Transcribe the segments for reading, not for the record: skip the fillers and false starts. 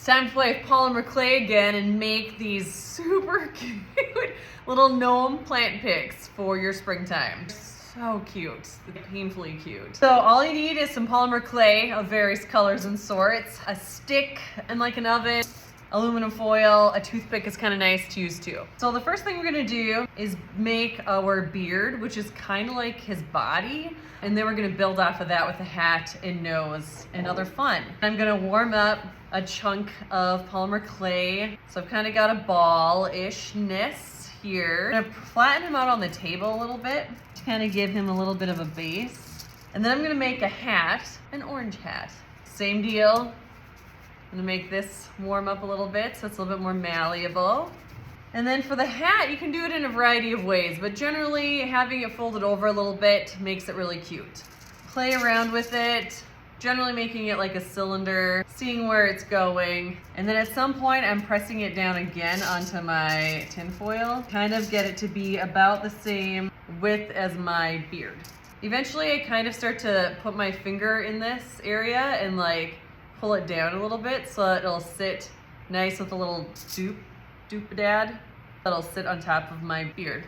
It's time to play with polymer clay again and make these super cute little gnome plant picks for your springtime. So cute, painfully cute. So all you need is some polymer clay of various colors and sorts, a stick and like an oven, aluminum foil, a toothpick is kind of nice to use too. So the first thing we're gonna do is make our beard, which is kind of like his body. And then we're gonna build off of that with a hat and nose and other fun. I'm gonna warm up a chunk of polymer clay. So I've kind of got a ball-ishness here. I'm gonna flatten him out on the table a little bit to kind of give him a little bit of a base. And then I'm gonna make a hat, an orange hat. Same deal. I'm gonna make this warm up a little bit so it's a little bit more malleable. And then for the hat, you can do it in a variety of ways, but generally having it folded over a little bit makes it really cute. Play around with it, generally making it like a cylinder, seeing where it's going. And then at some point, I'm pressing it down again onto my tin foil, kind of get it to be about the same width as my beard. Eventually, I kind of start to put my finger in this area and like pull it down a little bit so that it'll sit nice with a little doop-a-dad that'll sit on top of my beard.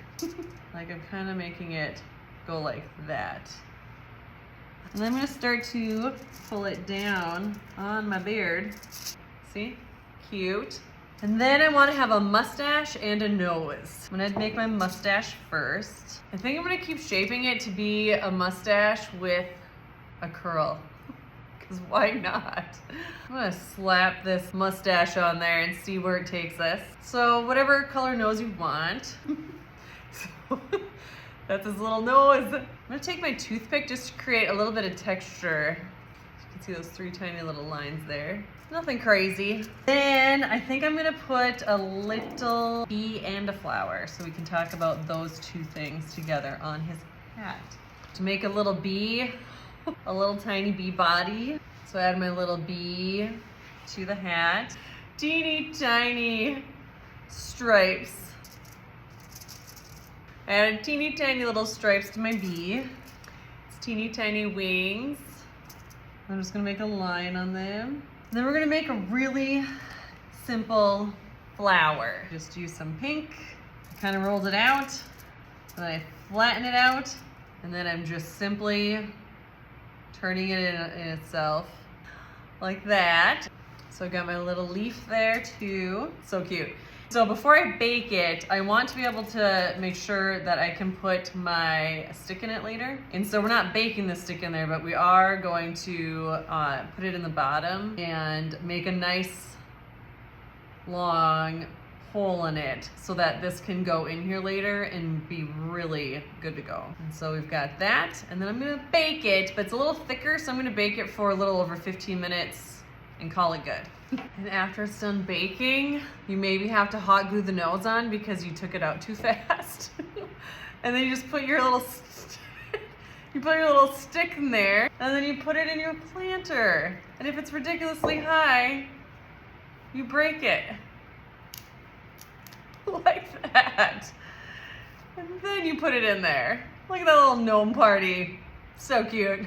Like I'm kind of making it go like that. And then I'm gonna start to pull it down on my beard. See? Cute. And then I wanna have a mustache and a nose. I'm gonna make my mustache first. I think I'm gonna keep shaping it to be a mustache with a curl. Because why not? I'm gonna slap this mustache on there and see where it takes us. So whatever color nose you want. So that's his little nose. I'm gonna take my toothpick just to create a little bit of texture. You can see those 3 tiny little lines there. Nothing crazy. Then I think I'm gonna put a little bee and a flower so we can talk about those 2 things together on his hat. To make a little bee, a little tiny bee body. So I add my little bee to the hat. Teeny tiny stripes. I added teeny tiny little stripes to my bee. It's teeny tiny wings. I'm just gonna make a line on them. And then we're gonna make a really simple flower. Just use some pink, kind of rolled it out, then I flatten it out, and then I'm just simply turning it in itself like that. So I got my little leaf there too. So cute. So before I bake it, I want to be able to make sure that I can put my stick in it later. And so we're not baking the stick in there, but we are going to put it in the bottom and make a nice long hole in it so that this can go in here later and be really good to go. And so we've got that, and then I'm gonna bake it, but it's a little thicker, so I'm gonna bake it for a little over 15 minutes and call it good. And after it's done baking, you maybe have to hot glue the nose on because you took it out too fast. And then you just put your little stick in there, and then you put it in your planter. And if it's ridiculously high, you break it. Like that. And then you put it in there. Look at that little gnome party. So cute.